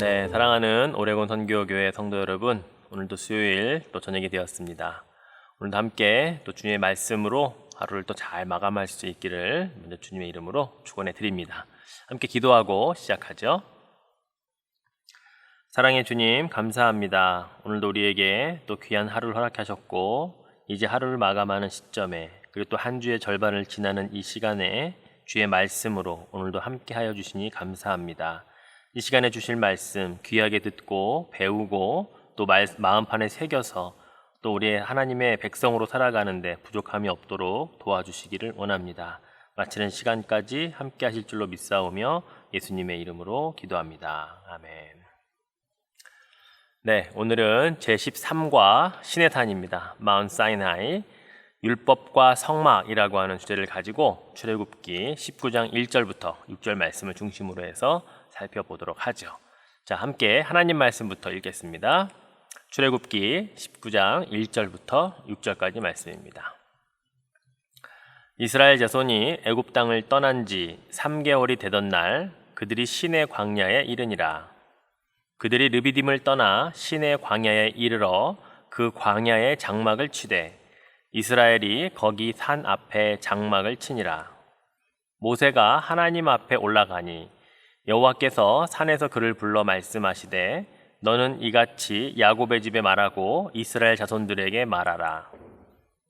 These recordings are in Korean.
네, 사랑하는 오레곤 선교교회 성도 여러분, 오늘도 수요일 또 저녁이 되었습니다. 오늘도 함께 또 주님의 말씀으로 하루를 또 잘 마감할 수 있기를 먼저 주님의 이름으로 축원해 드립니다. 함께 기도하고 시작하죠. 사랑의 주님, 감사합니다. 오늘도 우리에게 또 귀한 하루를 허락하셨고, 이제 하루를 마감하는 시점에, 그리고 또 한 주의 절반을 지나는 이 시간에 주의 말씀으로 오늘도 함께 하여 주시니 감사합니다. 이 시간에 주실 말씀 귀하게 듣고 배우고 또 마음판에 새겨서 또 우리의 하나님의 백성으로 살아가는데 부족함이 없도록 도와주시기를 원합니다. 마치는 시간까지 함께 하실 줄로 믿사오며 예수님의 이름으로 기도합니다. 아멘. 네, 오늘은 제13과 신의 산입니다. 마운트 사이나이, 율법과 성막이라고 하는 주제를 가지고 출애굽기 19장 1절부터 6절 말씀을 중심으로 해서 살펴보도록 하죠. 자, 함께 하나님 말씀부터 읽겠습니다. 출애굽기 19장 1절부터 6절까지 말씀입니다. 이스라엘 자손이 애굽 땅을 떠난 지 3개월이 되던 날 그들이 시내 광야에 이르니라. 그들이 르비딤을 떠나 시내 광야에 이르러 그 광야에 장막을 치되 이스라엘이 거기 산 앞에 장막을 치니라. 모세가 하나님 앞에 올라가니 여호와께서 산에서 그를 불러 말씀하시되 너는 이같이 야곱의 집에 말하고 이스라엘 자손들에게 말하라.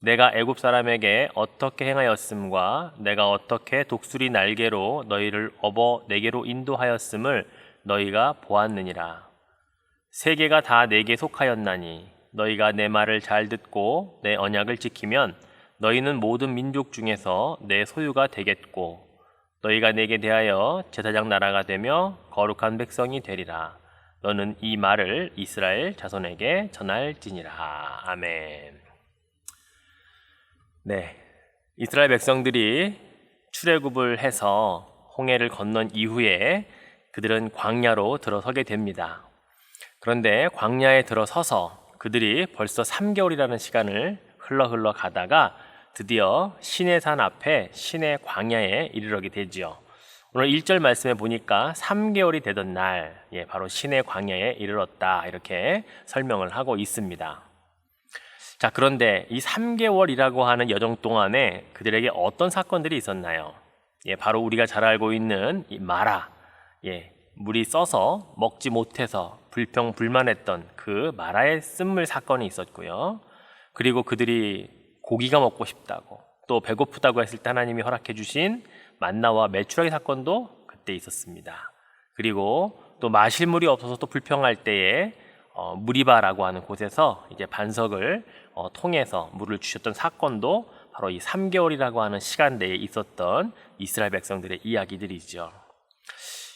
내가 애굽 사람에게 어떻게 행하였음과 내가 어떻게 독수리 날개로 너희를 업어 내게로 인도하였음을 너희가 보았느니라. 세계가 다 내게 속하였나니 너희가 내 말을 잘 듣고 내 언약을 지키면 너희는 모든 민족 중에서 내 소유가 되겠고 너희가 내게 대하여 제사장 나라가 되며 거룩한 백성이 되리라. 너는 이 말을 이스라엘 자손에게 전할지니라. 아멘. 네, 이스라엘 백성들이 출애굽을 해서 홍해를 건넌 이후에 그들은 광야로 들어서게 됩니다. 그런데 광야에 들어서서 그들이 벌써 3개월이라는 시간을 흘러 가다가 드디어 시내산 앞에 시내 광야에 이르게 되지요. 오늘 1절 말씀에 보니까 3개월이 되던 날, 바로 시내 광야에 이르렀다 이렇게 설명을 하고 있습니다. 자, 그런데 이 3개월이라고 하는 여정 동안에 그들에게 어떤 사건들이 있었나요? 바로 우리가 잘 알고 있는 이 마라, 물이 써서 먹지 못해서 불평불만했던 그 마라의 쓴물 사건이 있었고요. 그리고 그들이 고기가 먹고 싶다고 또 배고프다고 했을 때 하나님이 허락해 주신 만나와 메추라기 사건도 그때 있었습니다. 그리고 또 마실 물이 없어서 또 불평할 때에 무리바라고 하는 곳에서 이제 반석을 통해서 물을 주셨던 사건도 바로 이 3개월이라고 하는 시간 내에 있었던 이스라엘 백성들의 이야기들이죠.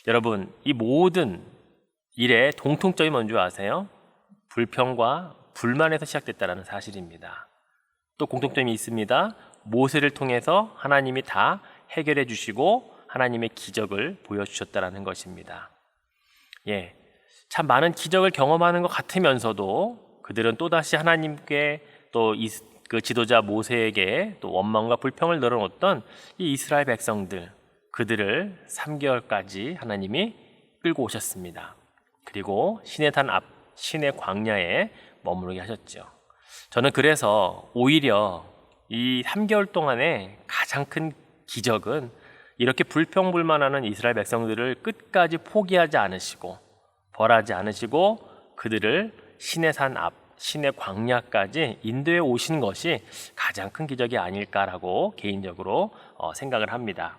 여러분, 이 모든 일의 공통점이 뭔지 아세요? 불평과 불만에서 시작됐다는 사실입니다. 또 공통점이 있습니다. 모세를 통해서 하나님이 다 해결해 주시고 하나님의 기적을 보여주셨다는 것입니다. 참 많은 기적을 경험하는 것 같으면서도 그들은 또다시 하나님께 또 그 지도자 모세에게 또 원망과 불평을 늘어놓던 이 이스라엘 백성들, 그들을 3개월까지 하나님이 끌고 오셨습니다. 그리고 시내산 앞 시내 광야에 머무르게 하셨죠. 저는 그래서 오히려 이 3개월 동안에 가장 큰 기적은 이렇게 불평불만하는 이스라엘 백성들을 끝까지 포기하지 않으시고 벌하지 않으시고 그들을 시내산 앞 시내 광야까지 인도해 오신 것이 가장 큰 기적이 아닐까라고 개인적으로 생각을 합니다.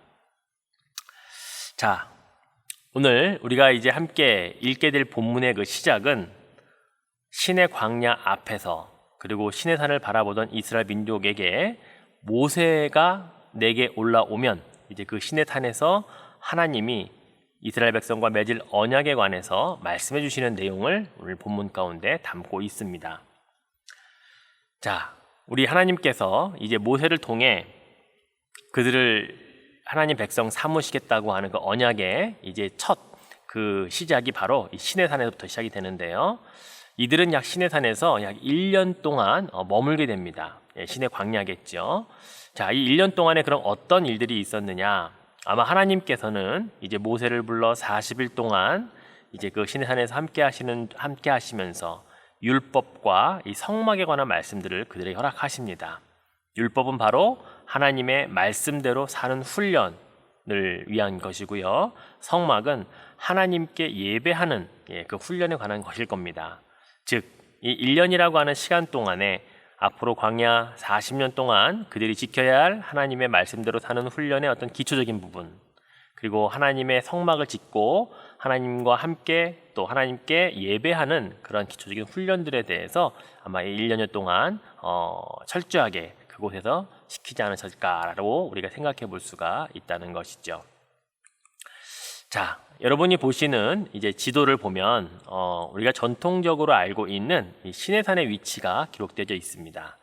자, 오늘 우리가 이제 함께 읽게 될 본문의 그 시작은 시내 광야 앞에서 그리고 시내산을 바라보던 이스라엘 민족에게 모세가 내게 올라오면 이제 그 시내산에서 하나님이 이스라엘 백성과 맺을 언약에 관해서 말씀해 주시는 내용을 오늘 본문 가운데 담고 있습니다. 자, 우리 하나님께서 이제 모세를 통해 그들을 하나님 백성 삼으시겠다고 하는 그 언약의 이제 첫 그 시작이 바로 이 시내산에서부터 시작이 되는데요. 이들은 약 시내산에서 약 1년 동안 머물게 됩니다. 시내 광야겠죠. 자, 이 1년 동안에 그럼 어떤 일들이 있었느냐? 아마 하나님께서는 이제 모세를 불러 40일 동안 이제 그 시내산에서 함께 하시면서 율법과 이 성막에 관한 말씀들을 그들에게 허락하십니다. 율법은 바로 하나님의 말씀대로 사는 훈련을 위한 것이고요. 성막은 하나님께 예배하는 그 훈련에 관한 것일 겁니다. 즉, 이 1년이라고 하는 시간 동안에 앞으로 광야 40년 동안 그들이 지켜야 할 하나님의 말씀대로 사는 훈련의 어떤 기초적인 부분, 그리고 하나님의 성막을 짓고 하나님과 함께 또 하나님께 예배하는 그런 기초적인 훈련들에 대해서 아마 1년여 동안 철저하게 그곳에서 시키지 않으셨을까라고 우리가 생각해 볼 수가 있다는 것이죠. 자, 여러분이 보시는 이제 지도를 보면 우리가 전통적으로 알고 있는 이 시내산의 위치가 기록되어 있습니다.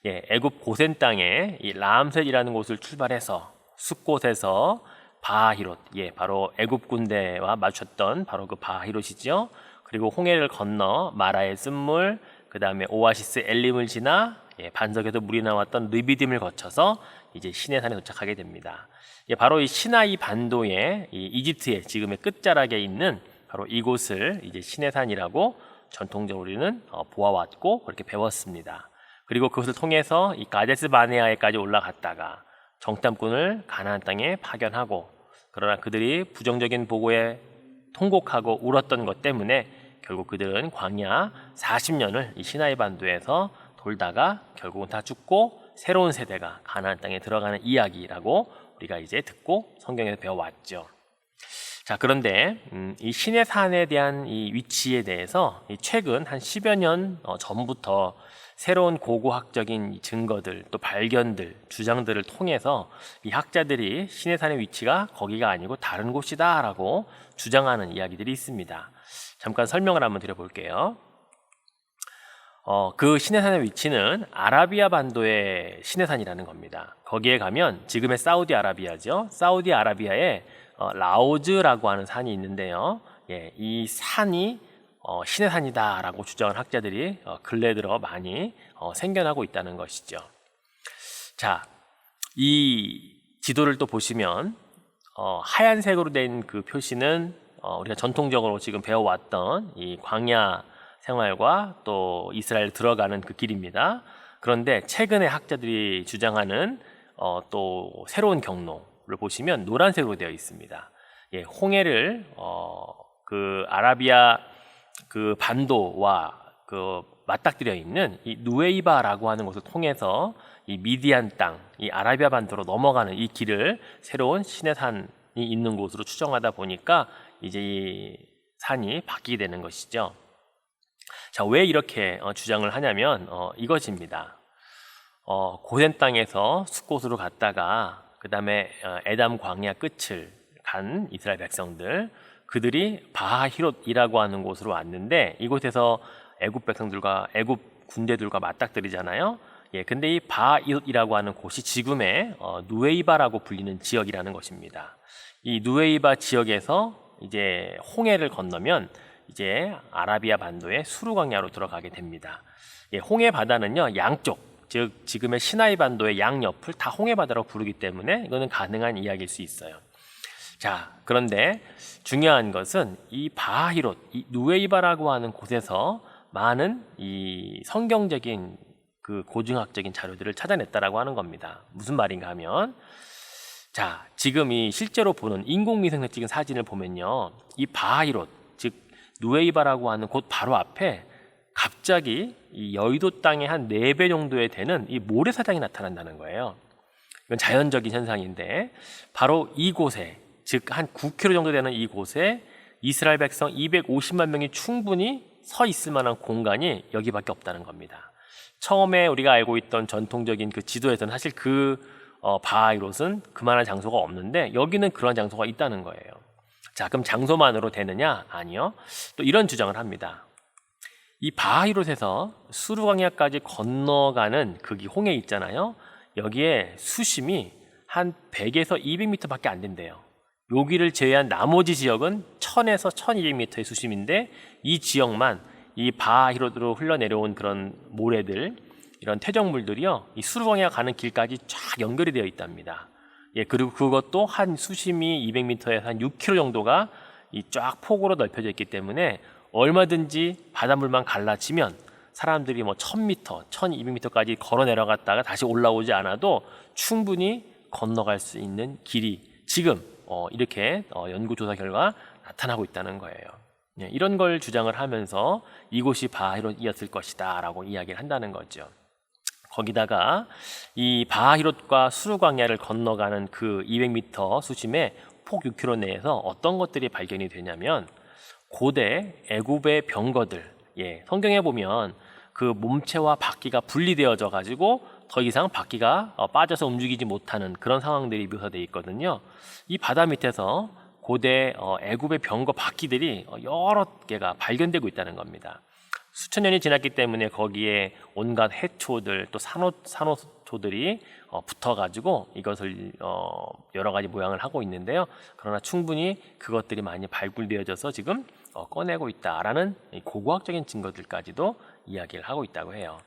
애굽 고센 땅에 이 라암셋이라는 곳을 출발해서 숲곳에서 바히롯, 바로 애굽 군대와 맞췄던 바로 그 바히롯이죠. 그리고 홍해를 건너 마라의 쓴물, 그 다음에 오아시스 엘림을 지나 반석에서 물이 나왔던 르비딤을 거쳐서 이제 시내산에 도착하게 됩니다. 바로 이 시나이 반도의 이 이집트의 지금의 끝자락에 있는 바로 이곳을 이제 시내산이라고 전통적으로 우리는 보아왔고 그렇게 배웠습니다. 그리고 그것을 통해서 이 가데스 바네아에까지 올라갔다가 정탐꾼을 가나안 땅에 파견하고, 그러나 그들이 부정적인 보고에 통곡하고 울었던 것 때문에 결국 그들은 광야 40년을 이 시나이 반도에서 돌다가 결국은 다 죽고 새로운 세대가 가나안 땅에 들어가는 이야기라고 우리가 이제 듣고 성경에서 배워왔죠. 자, 그런데 이 시내산에 대한 이 위치에 대해서 최근 한 10여 년 전부터 새로운 고고학적인 증거들, 또 발견들, 주장들을 통해서 이 학자들이 시내산의 위치가 거기가 아니고 다른 곳이다라고 주장하는 이야기들이 있습니다. 잠깐 설명을 한번 드려볼게요. 그 시내산의 위치는 아라비아 반도의 시내산이라는 겁니다. 거기에 가면 지금의 사우디아라비아죠. 사우디아라비아에 라오즈라고 하는 산이 있는데요. 이 산이 시내산이다라고 주장하는 학자들이 근래 들어 많이 생겨나고 있다는 것이죠. 자, 이 지도를 또 보시면 하얀색으로 된 그 표시는 우리가 전통적으로 지금 배워왔던 이 광야 생활과 또 이스라엘 들어가는 그 길입니다. 그런데 최근에 학자들이 주장하는 또 새로운 경로를 보시면 노란색으로 되어 있습니다. 홍해를 그 아라비아 그 반도와 그 맞닥뜨려 있는 이 누에이바라고 하는 곳을 통해서 이 미디안 땅, 이 아라비아 반도로 넘어가는 이 길을 새로운 시내산이 있는 곳으로 추정하다 보니까 이제 이 산이 바뀌게 되는 것이죠. 자, 왜 이렇게 주장을 하냐면 이것입니다. 고센 땅에서 숲곳으로 갔다가 그 다음에 에담 광야 끝을 간 이스라엘 백성들, 그들이 바히롯이라고 하는 곳으로 왔는데 이곳에서 애굽 백성들과 애굽 군대들과 맞닥뜨리잖아요. 근데 이 바히롯이라고 하는 곳이 지금의 누에이바라고 불리는 지역이라는 것입니다. 이 누에이바 지역에서 이제 홍해를 건너면 이제 아라비아 반도의 수르 광야로 들어가게 됩니다. 홍해 바다는요, 양쪽, 즉 지금의 시나이 반도의 양옆을 다 홍해 바다라고 부르기 때문에 이거는 가능한 이야기일 수 있어요. 자, 그런데 중요한 것은 이 바히롯, 이 누에이바라고 하는 곳에서 많은 이 성경적인 그 고증학적인 자료들을 찾아냈다라고 하는 겁니다. 무슨 말인가 하면, 자, 지금 이 실제로 보는 인공위성에서 찍은 사진을 보면요, 이 바히롯, 즉 누에이바라고 하는 곳 바로 앞에 갑자기 이 여의도 땅의 한 4배 정도에 되는 이 모래사장이 나타난다는 거예요. 이건 자연적인 현상인데 바로 이곳에, 즉 한 9km 정도 되는 이곳에 이스라엘 백성 250만 명이 충분히 서 있을 만한 공간이 여기밖에 없다는 겁니다. 처음에 우리가 알고 있던 전통적인 그 지도에서는 사실 그 바히롯은 그만한 장소가 없는데 여기는 그런 장소가 있다는 거예요. 자, 그럼 장소만으로 되느냐? 아니요. 또 이런 주장을 합니다. 이 바히롯에서 수르 광야까지 건너가는 그 홍해 있잖아요. 여기에 수심이 한 100에서 200m밖에 안 된대요. 여기를 제외한 나머지 지역은 1000에서 1200m의 수심인데 이 지역만 이 바히롯으로 흘러내려온 그런 모래들, 이런 퇴적물들이요, 이 수르 광야 가는 길까지 쫙 연결이 되어 있답니다. 그리고 그것도 한 수심이 200m에서 한 6km 정도가 이 쫙 폭으로 넓혀져 있기 때문에 얼마든지 바닷물만 갈라지면 사람들이 뭐 1000m, 1200m까지 걸어 내려갔다가 다시 올라오지 않아도 충분히 건너갈 수 있는 길이 지금 이렇게 연구조사 결과 나타나고 있다는 거예요. 이런 걸 주장을 하면서 이곳이 바하히롯이었을 것이다 라고 이야기를 한다는 거죠. 거기다가 이 바하히롯과 수르광야를 건너가는 그 200m 수심의 폭 6km 내에서 어떤 것들이 발견이 되냐면 고대 애굽의 병거들, 성경에 보면 그 몸체와 바퀴가 분리되어져 가지고 더 이상 바퀴가 빠져서 움직이지 못하는 그런 상황들이 묘사되어 있거든요. 이 바다 밑에서 고대 애굽의 병거 바퀴들이 여러 개가 발견되고 있다는 겁니다. 수천 년이 지났기 때문에 거기에 온갖 해초들 또 산호초들이 붙어가지고 이것을 여러 가지 모양을 하고 있는데요. 그러나 충분히 그것들이 많이 발굴되어져서 지금 꺼내고 있다라는 고고학적인 증거들까지도 이야기를 하고 있다고 해요.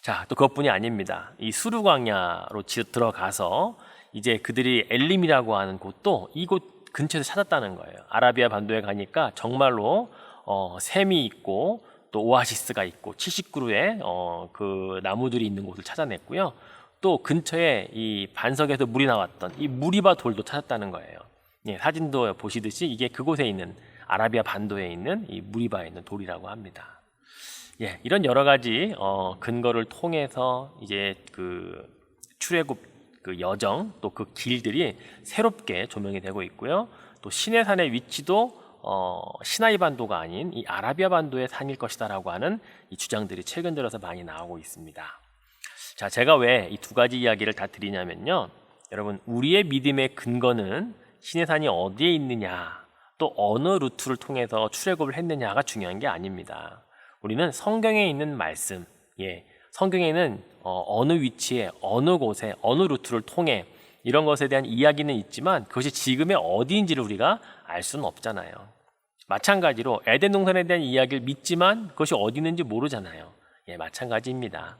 자, 또 그것뿐이 아닙니다. 이 수르광야로 들어가서 이제 그들이 엘림이라고 하는 곳도 이곳 근처에서 찾았다는 거예요. 아라비아 반도에 가니까 정말로 샘이 있고 또 오아시스가 있고 70그루의 그 나무들이 있는 곳을 찾아냈고요. 또 근처에 이 반석에서 물이 나왔던 이 무리바 돌도 찾았다는 거예요. 사진도 보시듯이 이게 그곳에 있는 아라비아 반도에 있는 이 무리바에 있는 돌이라고 합니다. 이런 여러 가지 근거를 통해서 이제 그 출애굽 그 여정 또 그 길들이 새롭게 조명이 되고 있고요. 또 시내산의 위치도 시나이 반도가 아닌 이 아라비아 반도의 산일 것이다라고 하는 이 주장들이 최근 들어서 많이 나오고 있습니다. 자, 제가 왜 이 두 가지 이야기를 다 드리냐면요. 여러분, 우리의 믿음의 근거는 시내산이 어디에 있느냐, 또 어느 루트를 통해서 출애굽을 했느냐가 중요한 게 아닙니다. 우리는 성경에 있는 말씀, 성경에는 어느 위치에, 어느 곳에, 어느 루트를 통해 이런 것에 대한 이야기는 있지만 그것이 지금의 어디인지를 우리가 알 수는 없잖아요. 마찬가지로 에덴 동산에 대한 이야기를 믿지만 그것이 어디 있는지 모르잖아요. 마찬가지입니다.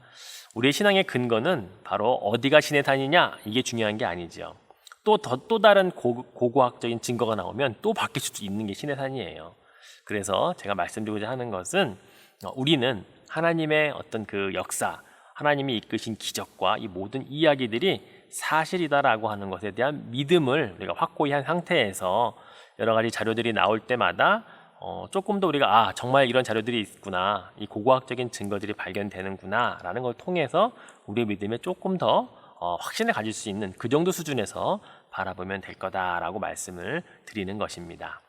우리의 신앙의 근거는 바로 어디가 시내산이냐 이게 중요한 게 아니죠. 또 다른 고고학적인 증거가 나오면 또 바뀔 수도 있는 게 시내산이에요. 그래서 제가 말씀드리고자 하는 것은 우리는 하나님의 어떤 그 역사, 하나님이 이끄신 기적과 이 모든 이야기들이 사실이다라고 하는 것에 대한 믿음을 우리가 확고히 한 상태에서 여러 가지 자료들이 나올 때마다 조금 더 우리가 정말 이런 자료들이 있구나, 이 고고학적인 증거들이 발견되는구나 라는 걸 통해서 우리의 믿음에 조금 더 확신을 가질 수 있는 그 정도 수준에서 바라보면 될 거다라고 말씀을 드리는 것입니다.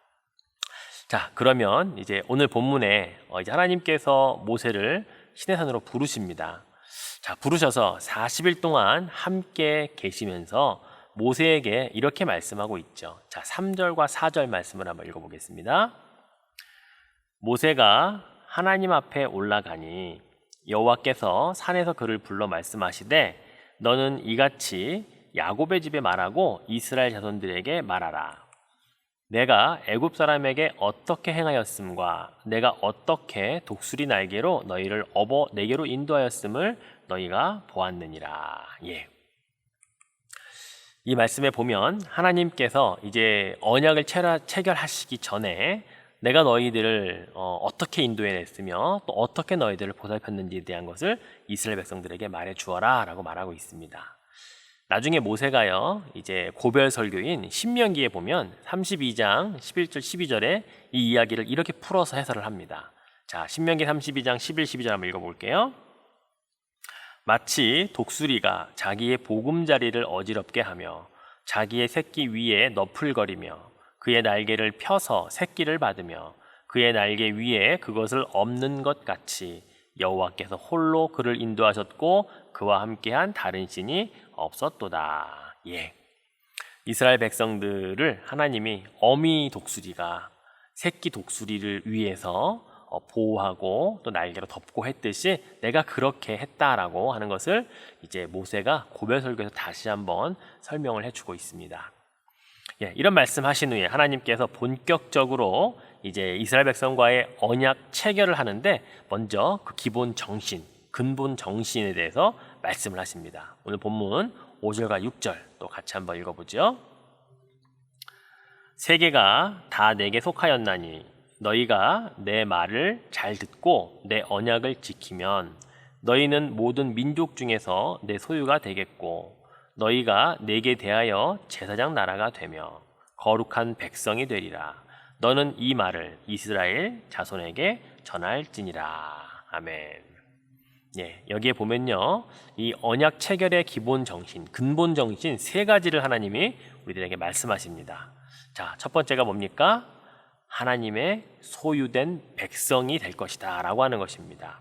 자, 그러면 이제 오늘 본문에 이제 하나님께서 모세를 시내산으로 부르십니다. 자, 부르셔서 40일 동안 함께 계시면서 모세에게 이렇게 말씀하고 있죠. 자, 3절과 4절 말씀을 한번 읽어보겠습니다. 모세가 하나님 앞에 올라가니 여호와께서 산에서 그를 불러 말씀하시되 너는 이같이 야곱의 집에 말하고 이스라엘 자손들에게 말하라. 내가 애굽 사람에게 어떻게 행하였음과 내가 어떻게 독수리 날개로 너희를 업어 내게로 인도하였음을 너희가 보았느니라. 이 말씀에 보면 하나님께서 이제 언약을 체결하시기 전에 내가 너희들을 어떻게 인도해냈으며 또 어떻게 너희들을 보살폈는지에 대한 것을 이스라엘 백성들에게 말해 주어라 라고 말하고 있습니다. 나중에 모세가요, 이제 고별 설교인 신명기에 보면 32장 11절 12절에 이 이야기를 이렇게 풀어서 해설을 합니다. 자, 신명기 32장 11, 12절 한번 읽어볼게요. 마치 독수리가 자기의 보금자리를 어지럽게 하며 자기의 새끼 위에 너풀거리며 그의 날개를 펴서 새끼를 받으며 그의 날개 위에 그것을 엎는 것 같이 여호와께서 홀로 그를 인도하셨고 그와 함께한 다른 신이 없었도다. 이스라엘 백성들을 하나님이 어미 독수리가 새끼 독수리를 위해서 보호하고 또 날개로 덮고 했듯이 내가 그렇게 했다라고 하는 것을 이제 모세가 고별 설교에서 다시 한번 설명을 해주고 있습니다. 이런 말씀하신 후에 하나님께서 본격적으로 이제 이스라엘 백성과의 언약 체결을 하는데 먼저 그 기본 정신, 근본 정신에 대해서 말씀을 하십니다. 오늘 본문 5절과 6절 또 같이 한번 읽어보죠. 세계가 다 내게 속하였나니 너희가 내 말을 잘 듣고 내 언약을 지키면 너희는 모든 민족 중에서 내 소유가 되겠고 너희가 내게 대하여 제사장 나라가 되며 거룩한 백성이 되리라. 너는 이 말을 이스라엘 자손에게 전할지니라. 아멘. 예, 여기에 보면요, 이 언약 체결의 기본 정신, 근본 정신 세 가지를 하나님이 우리들에게 말씀하십니다. 자, 첫 번째가 뭡니까? 하나님의 소유된 백성이 될 것이다 라고 하는 것입니다.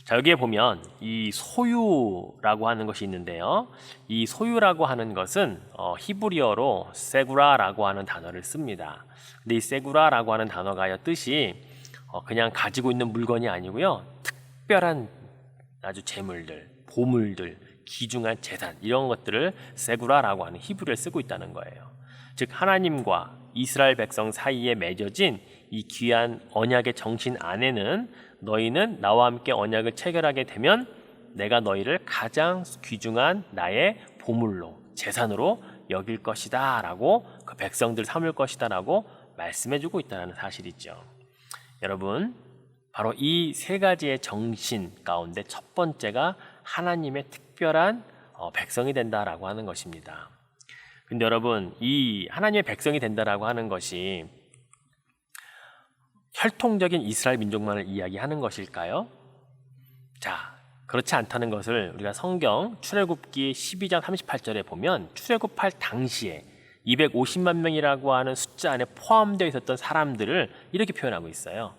자, 여기에 보면 이 소유라고 하는 것이 있는데요, 이 소유라고 하는 것은 히브리어로 세구라라고 하는 단어를 씁니다. 근데 이 세구라라고 하는 단어가 뜻이 그냥 가지고 있는 물건이 아니고요, 특별한 아주 재물들, 보물들, 귀중한 재산, 이런 것들을 세구라라고 하는 히브리어를 쓰고 있다는 거예요. 즉 하나님과 이스라엘 백성 사이에 맺어진 이 귀한 언약의 정신 안에는 너희는 나와 함께 언약을 체결하게 되면 내가 너희를 가장 귀중한 나의 보물로, 재산으로 여길 것이다 라고, 그 백성들 삼을 것이다 라고 말씀해주고 있다는 사실이죠. 여러분, 바로 이 세 가지의 정신 가운데 첫 번째가 하나님의 특별한 백성이 된다라고 하는 것입니다. 근데 여러분, 이 하나님의 백성이 된다라고 하는 것이 혈통적인 이스라엘 민족만을 이야기하는 것일까요? 자, 그렇지 않다는 것을 우리가 성경 출애굽기 12장 38절에 보면 출애굽할 당시에 250만 명이라고 하는 숫자 안에 포함되어 있었던 사람들을 이렇게 표현하고 있어요.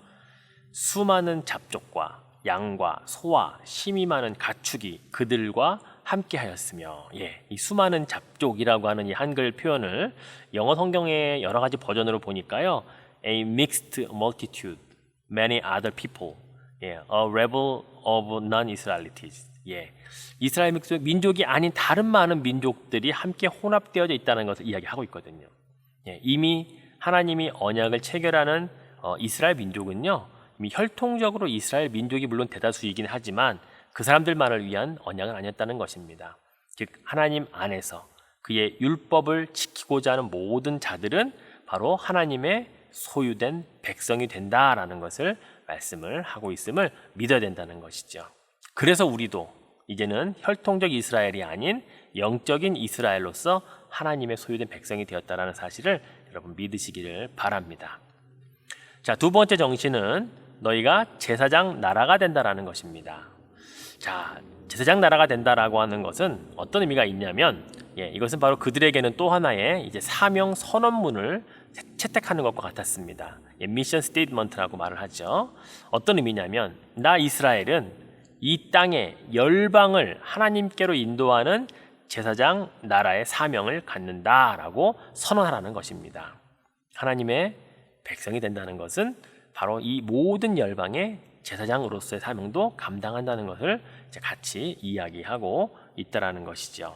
수많은 잡족과 양과 소와 심이 많은 가축이 그들과 함께 하였으며, 예, 이 수많은 잡족이라고 하는 이 한글 표현을 영어 성경의 여러 가지 버전으로 보니까요, a mixed multitude, many other people, 예, a rebel of non-Israelites, 예, 이스라엘 민족이 아닌 다른 많은 민족들이 함께 혼합되어져 있다는 것을 이야기하고 있거든요. 예, 이미 하나님이 언약을 체결하는 이스라엘 민족은요, 이미 혈통적으로 이스라엘 민족이 물론 대다수이긴 하지만 그 사람들만을 위한 언약은 아니었다는 것입니다. 즉 하나님 안에서 그의 율법을 지키고자 하는 모든 자들은 바로 하나님의 소유된 백성이 된다라는 것을 말씀을 하고 있음을 믿어야 된다는 것이죠. 그래서 우리도 이제는 혈통적 이스라엘이 아닌 영적인 이스라엘로서 하나님의 소유된 백성이 되었다는 사실을 여러분 믿으시기를 바랍니다. 자, 두 번째 정신은 너희가 제사장 나라가 된다라는 것입니다. 자, 제사장 나라가 된다라고 하는 것은 어떤 의미가 있냐면, 예, 이것은 바로 그들에게는 또 하나의 이제 사명 선언문을 채택하는 것과 같았습니다. 예, 미션 스테이트먼트라고 말을 하죠. 어떤 의미냐면, 나 이스라엘은 이 땅의 열방을 하나님께로 인도하는 제사장 나라의 사명을 갖는다라고 선언하라는 것입니다. 하나님의 백성이 된다는 것은 바로 이 모든 열방의 제사장으로서의 사명도 감당한다는 것을 이제 같이 이야기하고 있다라는 것이죠.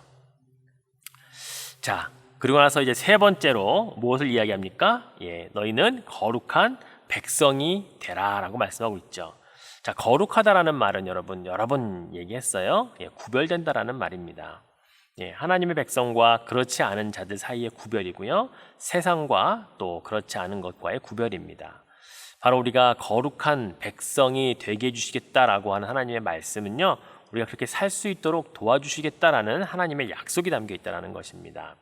자, 그리고 나서 이제 세 번째로 무엇을 이야기합니까? 예, 너희는 거룩한 백성이 되라라고 말씀하고 있죠. 자, 거룩하다라는 말은 여러분 여러 번 얘기했어요. 예, 구별된다라는 말입니다. 예, 하나님의 백성과 그렇지 않은 자들 사이의 구별이고요, 세상과 또 그렇지 않은 것과의 구별입니다. 바로 우리가 거룩한 백성이 되게 해주시겠다라고 하는 하나님의 말씀은요, 우리가 그렇게 살 수 있도록 도와주시겠다라는 하나님의 약속이 담겨 있다는 것입니다.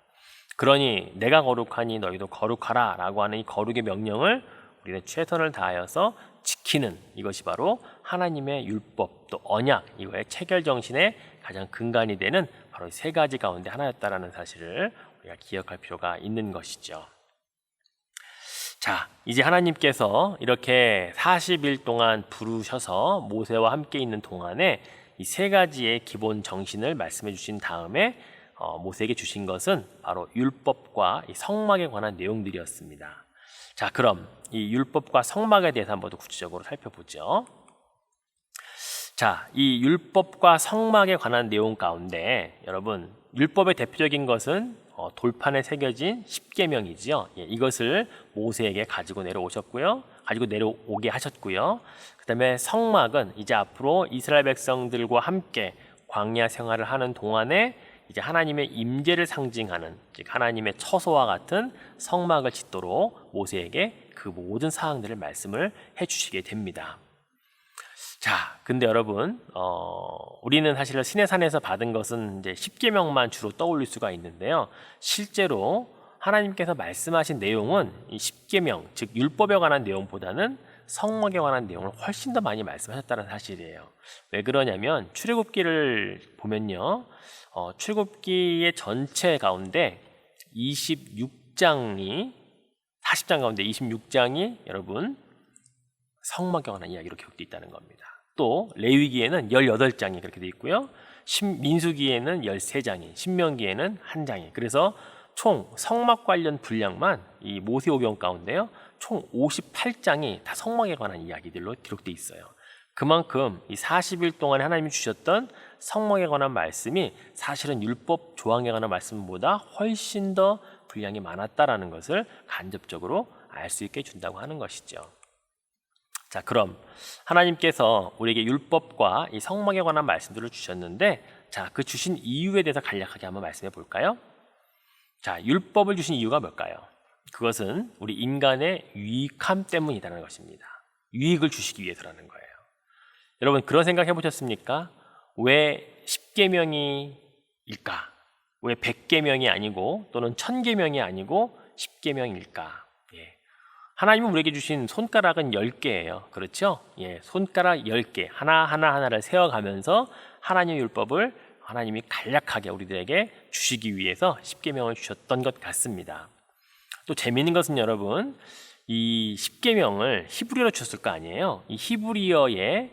그러니 내가 거룩하니 너희도 거룩하라 라고 하는 이 거룩의 명령을 우리는 최선을 다하여서 지키는, 이것이 바로 하나님의 율법 또 언약, 이거의 체결 정신의 가장 근간이 되는 바로 이 세 가지 가운데 하나였다라는 사실을 우리가 기억할 필요가 있는 것이죠. 자, 이제 하나님께서 이렇게 40일 동안 부르셔서 모세와 함께 있는 동안에 이 세 가지의 기본 정신을 말씀해 주신 다음에 모세에게 주신 것은 바로 율법과 이 성막에 관한 내용들이었습니다. 자, 그럼 이 율법과 성막에 대해서 한번 더 구체적으로 살펴보죠. 자, 이 율법과 성막에 관한 내용 가운데 여러분, 율법의 대표적인 것은 돌판에 새겨진 십계명이지요. 예, 이것을 모세에게 가지고 내려오셨고요, 가지고 내려오게 하셨고요. 그 다음에 성막은 이제 앞으로 이스라엘 백성들과 함께 광야 생활을 하는 동안에 이제 하나님의 임재를 상징하는, 즉 하나님의 처소와 같은 성막을 짓도록 모세에게 그 모든 사항들을 말씀을 해주시게 됩니다. 자, 근데 여러분, 우리는 사실 시내산에서 받은 것은 이제 10계명만 주로 떠올릴 수가 있는데요. 실제로 하나님께서 말씀하신 내용은 이 10계명, 즉 율법에 관한 내용보다는 성막에 관한 내용을 훨씬 더 많이 말씀하셨다는 사실이에요. 왜 그러냐면 출애굽기를 보면요, 출애굽기의 전체 가운데 26장이 40장 가운데 26장이 여러분 성막에 관한 이야기로 기록되어 있다는 겁니다. 또 레위기에는 18장이 그렇게 되어 있고요. 민수기에는 13장이, 신명기에는 1장이. 그래서 총 성막 관련 분량만 이 모세오경 가운데요, 총 58장이 다 성막에 관한 이야기들로 기록되어 있어요. 그만큼 이 40일 동안에 하나님이 주셨던 성막에 관한 말씀이 사실은 율법 조항에 관한 말씀보다 훨씬 더 분량이 많았다라는 것을 간접적으로 알 수 있게 준다고 하는 것이죠. 자, 그럼 하나님께서 우리에게 율법과 이 성막에 관한 말씀들을 주셨는데, 자, 그 주신 이유에 대해서 간략하게 한번 말씀해 볼까요? 자, 율법을 주신 이유가 뭘까요? 그것은 우리 인간의 유익함 때문이라는 것입니다. 유익을 주시기 위해서라는 거예요. 여러분, 그런 생각 해보셨습니까? 왜 10계명이일까? 왜 100계명이 아니고 또는 1000계명이 아니고 10계명일까? 하나님은 우리에게 주신 손가락은 10개예요. 그렇죠? 손가락 10개, 하나하나를 세워가면서 하나님의 율법을 하나님이 간략하게 우리들에게 주시기 위해서 10계명을 주셨던 것 같습니다. 또 재미있는 것은 여러분, 이 10계명을 히브리어로 주셨을 거 아니에요? 이 히브리어에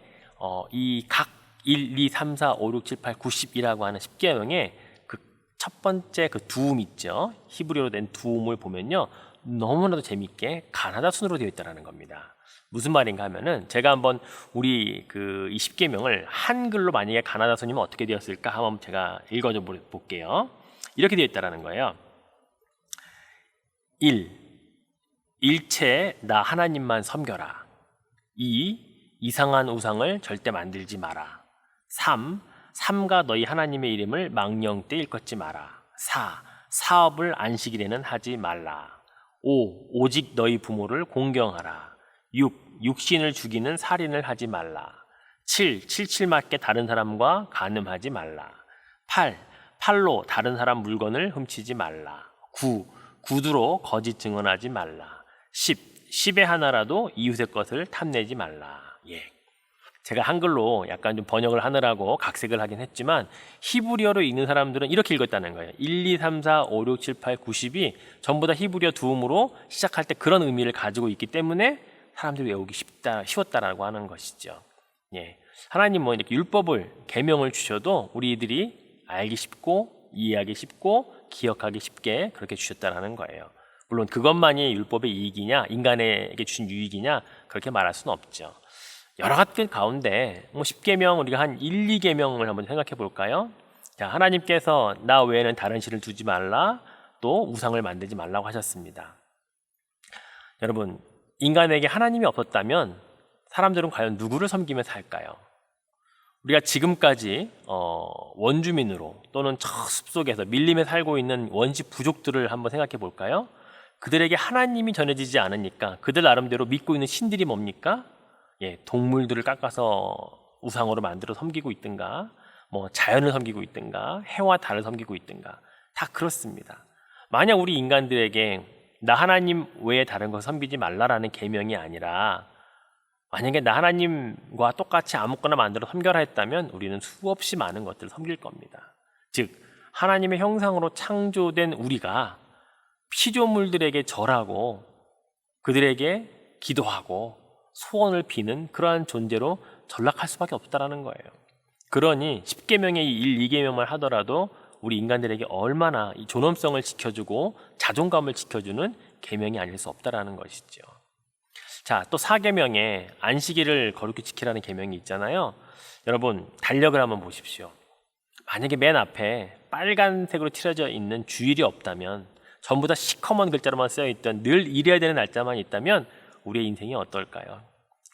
이 각 1, 2, 3, 4, 5, 6, 7, 8, 9, 10이라고 하는 10계명의 그 첫 번째 그 두음 있죠? 히브리어로 된 두음을 보면요, 너무나도 재밌게 가나다 순으로 되어 있다는 겁니다. 무슨 말인가 하면은, 제가 한번 우리 이 10계명을 한글로 만약에 가나다 순이면 어떻게 되었을까 한번 제가 읽어줘 볼게요. 이렇게 되어 있다는 거예요. 1. 일체 나 하나님만 섬겨라. 2. 이상한 우상을 절대 만들지 마라. 3. 삼가 너희 하나님의 이름을 망령때 일컫지 마라. 4. 사업을 안식일에는 하지 말라. 5. 오직 너희 부모를 공경하라. 6. 육신을 죽이는 살인을 하지 말라. 7. 칠칠맞게 다른 사람과 간음하지 말라. 8. 팔로 다른 사람 물건을 훔치지 말라. 9. 구두로 거짓 증언하지 말라. 10. 10의 하나라도 이웃의 것을 탐내지 말라. 제가 한글로 약간 좀 번역을 하느라고 각색을 하긴 했지만 히브리어로 읽는 사람들은 이렇게 읽었다는 거예요. 1, 2, 3, 4, 5, 6, 7, 8, 9, 10이 전부 다 히브리어 두음으로 시작할 때 그런 의미를 가지고 있기 때문에 사람들이 외우기 쉬웠다라고 하는 것이죠. 하나님 이렇게 율법을, 계명을 주셔도 우리들이 알기 쉽고 이해하기 쉽고 기억하기 쉽게 그렇게 주셨다라는 거예요. 물론 그것만이 율법의 이익이냐, 인간에게 주신 유익이냐, 그렇게 말할 수는 없죠. 여러 가지 가운데 10계명 우리가 한 1, 2계명을 한번 생각해 볼까요? 자, 하나님께서 나 외에는 다른 신을 두지 말라, 또 우상을 만들지 말라고 하셨습니다. 여러분, 인간에게 하나님이 없었다면 사람들은 과연 누구를 섬기며 살까요? 우리가 지금까지 원주민으로 또는 저 숲속에서 밀림에 살고 있는 원시 부족들을 한번 생각해 볼까요? 그들에게 하나님이 전해지지 않으니까 그들 나름대로 믿고 있는 신들이 뭡니까? 동물들을 깎아서 우상으로 만들어 섬기고 있든가, 자연을 섬기고 있든가, 해와 달을 섬기고 있든가, 다 그렇습니다. 만약 우리 인간들에게 나 하나님 외에 다른 걸 섬기지 말라라는 계명이 아니라 만약에 나 하나님과 똑같이 아무거나 만들어 섬겨라 했다면 우리는 수없이 많은 것들을 섬길 겁니다. 즉 하나님의 형상으로 창조된 우리가 피조물들에게 절하고 그들에게 기도하고 소원을 비는 그러한 존재로 전락할 수밖에 없다라는 거예요. 그러니 10계명의 1, 2계명만 하더라도 우리 인간들에게 얼마나 이 존엄성을 지켜주고 자존감을 지켜주는 계명이 아닐 수 없다라는 것이죠. 자, 또 4계명에 안식일을 거룩히 지키라는 계명이 있잖아요. 여러분, 달력을 한번 보십시오. 만약에 맨 앞에 빨간색으로 칠해져 있는 주일이 없다면, 전부 다 시커먼 글자로만 쓰여있던 늘 일해야 되는 날짜만 있다면 우리의 인생이 어떨까요?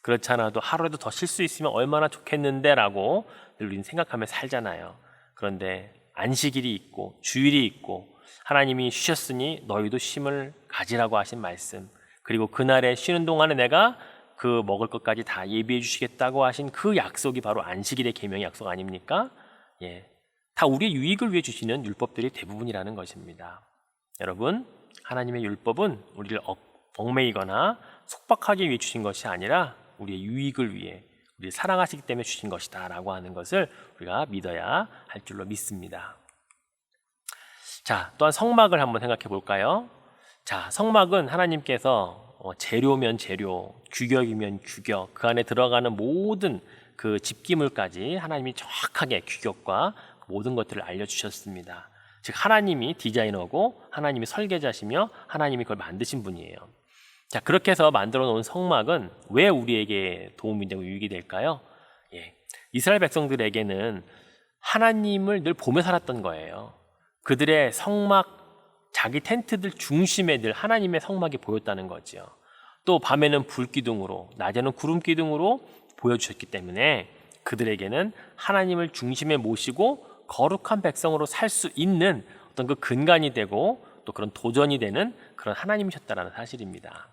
그렇지 않아도 하루라도 더 쉴 수 있으면 얼마나 좋겠는데 라고 늘 우리는 생각하며 살잖아요. 그런데 안식일이 있고 주일이 있고 하나님이 쉬셨으니 너희도 쉼을 가지라고 하신 말씀, 그리고 그날에 쉬는 동안에 내가 그 먹을 것까지 다 예비해 주시겠다고 하신 그 약속이 바로 안식일의 계명의 약속 아닙니까? 예, 다 우리의 유익을 위해 주시는 율법들이 대부분이라는 것입니다. 여러분, 하나님의 율법은 우리를 얽매이거나 속박하기 위해 주신 것이 아니라 우리의 유익을 위해, 우리를 사랑하시기 때문에 주신 것이다 라고 하는 것을 우리가 믿어야 할 줄로 믿습니다. 자, 또한 성막을 한번 생각해 볼까요? 자, 성막은 하나님께서 재료면 재료, 규격이면 규격, 그 안에 들어가는 모든 그 집기물까지 하나님이 정확하게 규격과 모든 것들을 알려주셨습니다. 즉 하나님이 디자이너고 하나님이 설계자시며 하나님이 그걸 만드신 분이에요. 자, 그렇게 해서 만들어 놓은 성막은 왜 우리에게 도움이 되고 유익이 될까요? 예, 이스라엘 백성들에게는 하나님을 늘 보며 살았던 거예요. 그들의 성막, 자기 텐트들 중심에 늘 하나님의 성막이 보였다는 거죠. 또 밤에는 불기둥으로, 낮에는 구름기둥으로 보여주셨기 때문에 그들에게는 하나님을 중심에 모시고 거룩한 백성으로 살 수 있는 어떤 그 근간이 되고 또 그런 도전이 되는 그런 하나님이셨다는 사실입니다.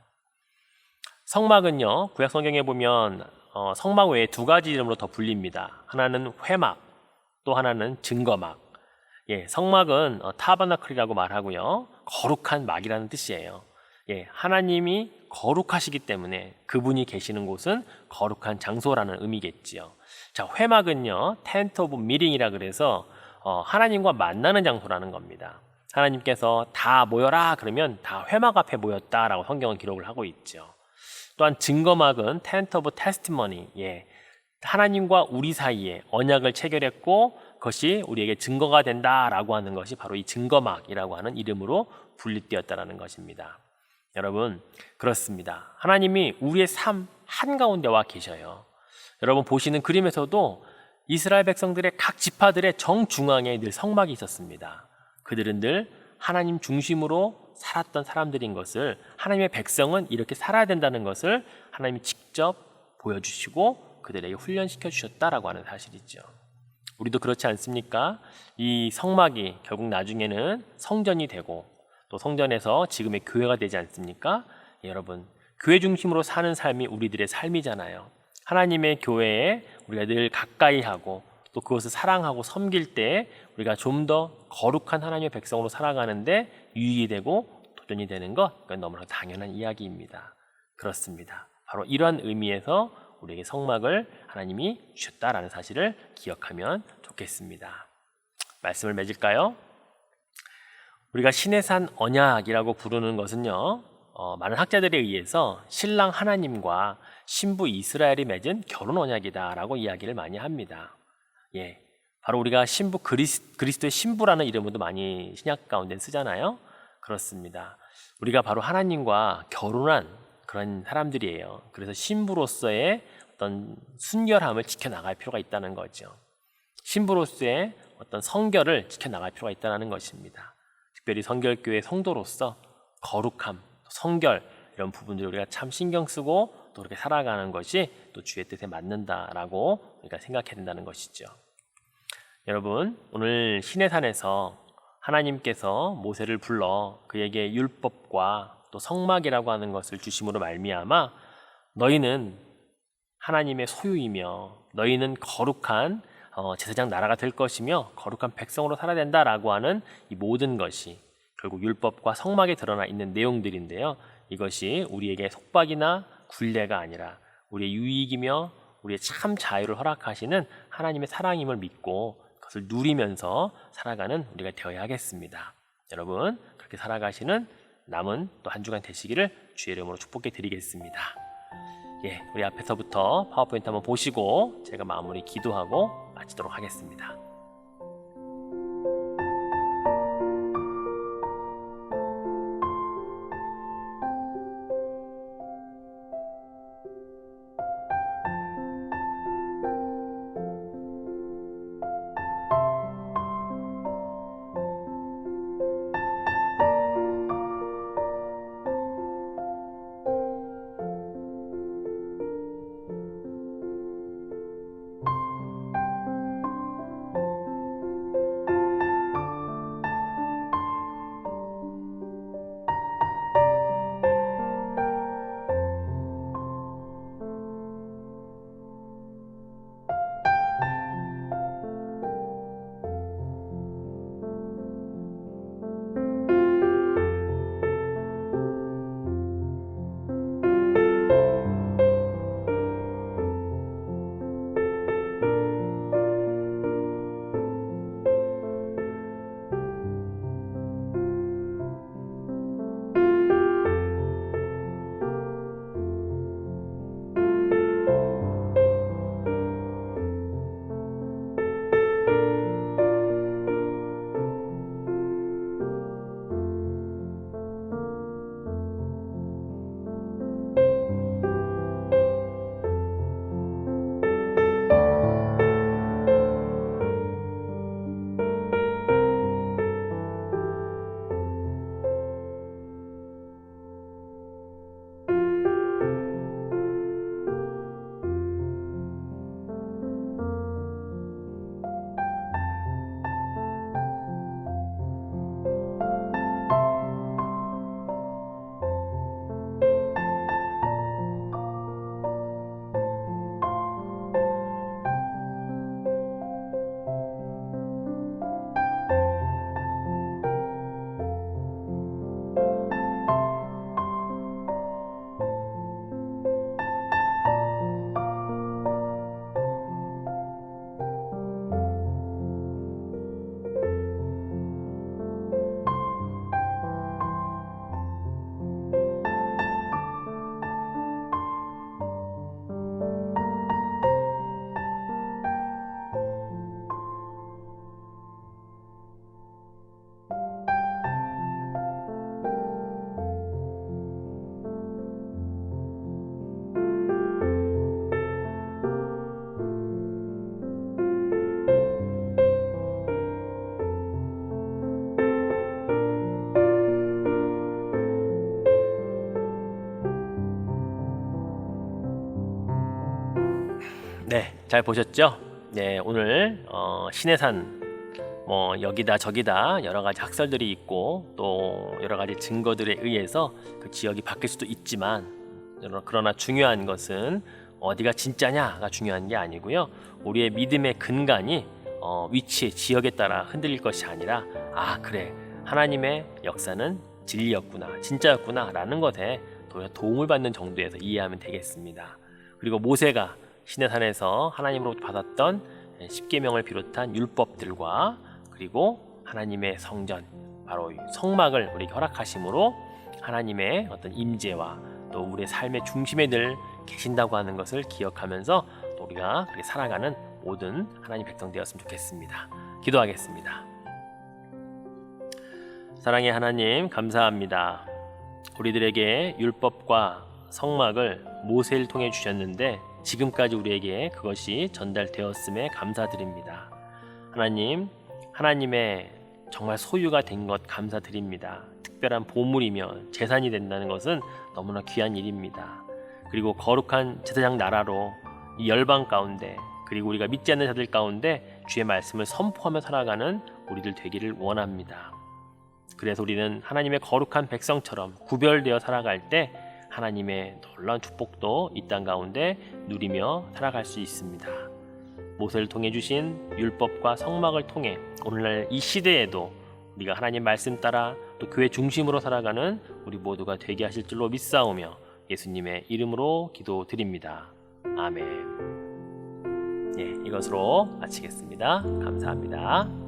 성막은요, 구약 성경에 보면 성막 외에 두 가지 이름으로 더 불립니다. 하나는 회막, 또 하나는 증거막. 예, 성막은 타버나클이라고 말하고요, 거룩한 막이라는 뜻이에요. 예, 하나님이 거룩하시기 때문에 그분이 계시는 곳은 거룩한 장소라는 의미겠지요. 자, 회막은요, 텐트 오브 미팅이라 그래서 하나님과 만나는 장소라는 겁니다. 하나님께서 다 모여라 그러면 다 회막 앞에 모였다라고 성경은 기록을 하고 있죠. 또한 증거막은 텐트 오브 테스티머니, 예, 하나님과 우리 사이에 언약을 체결했고 그것이 우리에게 증거가 된다라고 하는 것이 바로 이 증거막이라고 하는 이름으로 분립되었다라는 것입니다. 여러분, 그렇습니다. 하나님이 우리의 삶 한가운데 와 계셔요. 여러분 보시는 그림에서도 이스라엘 백성들의 각 지파들의 정중앙에 늘 성막이 있었습니다. 그들은 늘 하나님 중심으로 살았던 사람들인 것을, 하나님의 백성은 이렇게 살아야 된다는 것을 하나님이 직접 보여주시고 그들에게 훈련시켜 주셨다라고 하는 사실이죠. 우리도 그렇지 않습니까? 이 성막이 결국 나중에는 성전이 되고 또 성전에서 지금의 교회가 되지 않습니까? 예, 여러분, 교회 중심으로 사는 삶이 우리들의 삶이잖아요. 하나님의 교회에 우리가 늘 가까이 하고 또 그것을 사랑하고 섬길 때 우리가 좀 더 거룩한 하나님의 백성으로 살아가는데 유익이 되고 도전이 되는 것, 그건 너무나 당연한 이야기입니다. 그렇습니다. 바로 이러한 의미에서 우리에게 성막을 하나님이 주셨다라는 사실을 기억하면 좋겠습니다. 말씀을 맺을까요? 우리가 신의 산 언약이라고 부르는 것은요, 많은 학자들에 의해서 신랑 하나님과 신부 이스라엘이 맺은 결혼 언약이다라고 이야기를 많이 합니다. 예, 바로 우리가 신부 그리스도의 신부라는 이름으로도 많이 신약 가운데 쓰잖아요. 그렇습니다. 우리가 바로 하나님과 결혼한 그런 사람들이에요. 그래서 신부로서의 어떤 순결함을 지켜나갈 필요가 있다는 거죠. 신부로서의 어떤 성결을 지켜나갈 필요가 있다는 것입니다. 특별히 성결교회 성도로서 거룩함, 성결 이런 부분들을 우리가 참 신경 쓰고 또 그렇게 살아가는 것이 또 주의 뜻에 맞는다라고 우리가 생각해야 된다는 것이죠. 여러분, 오늘 시내산에서 하나님께서 모세를 불러 그에게 율법과 또 성막이라고 하는 것을 주심으로 말미암아 너희는 하나님의 소유이며 너희는 거룩한 제사장 나라가 될 것이며 거룩한 백성으로 살아야 된다라고 하는 이 모든 것이 결국 율법과 성막에 드러나 있는 내용들인데요. 이것이 우리에게 속박이나 굴레가 아니라 우리의 유익이며 우리의 참 자유를 허락하시는 하나님의 사랑임을 믿고 그것을 누리면서 살아가는 우리가 되어야 하겠습니다. 여러분, 그렇게 살아가시는 남은 또 한 주간 되시기를 주의 이름으로 축복해 드리겠습니다. 예, 우리 앞에서부터 파워포인트 한번 보시고 제가 마무리 기도하고 마치도록 하겠습니다. 네, 잘 보셨죠? 네, 오늘 신해산 뭐 여기다 저기다 여러 가지 학설들이 있고 또 여러 가지 증거들에 의해서 그 지역이 바뀔 수도 있지만 그러나 중요한 것은 어디가 진짜냐가 중요한 게 아니고요. 우리의 믿음의 근간이 위치, 지역에 따라 흔들릴 것이 아니라 그래, 하나님의 역사는 진리였구나, 진짜였구나 라는 것에 도움을 받는 정도에서 이해하면 되겠습니다. 그리고 모세가 시내산에서 하나님으로부터 받았던 십계명을 비롯한 율법들과 그리고 하나님의 성전, 바로 성막을 우리에게 허락하심으로 하나님의 어떤 임재와 또 우리의 삶의 중심에 늘 계신다고 하는 것을 기억하면서 또 우리가 그렇게 살아가는 모든 하나님 백성 되었으면 좋겠습니다. 기도하겠습니다. 사랑의 하나님, 감사합니다. 우리들에게 율법과 성막을 모세를 통해 주셨는데 지금까지 우리에게 그것이 전달되었음에 감사드립니다. 하나님, 하나님의 정말 소유가 된 것 감사드립니다. 특별한 보물이며 재산이 된다는 것은 너무나 귀한 일입니다. 그리고 거룩한 제사장 나라로 이 열방 가운데 그리고 우리가 믿지 않는 자들 가운데 주의 말씀을 선포하며 살아가는 우리들 되기를 원합니다. 그래서 우리는 하나님의 거룩한 백성처럼 구별되어 살아갈 때 하나님의 놀라운 축복도 이 땅 가운데 누리며 살아갈 수 있습니다. 모세를 통해 주신 율법과 성막을 통해 오늘날 이 시대에도 우리가 하나님 말씀 따라 또 교회 중심으로 살아가는 우리 모두가 되게 하실 줄로 믿사오며 예수님의 이름으로 기도드립니다. 아멘. 예, 이것으로 마치겠습니다. 감사합니다.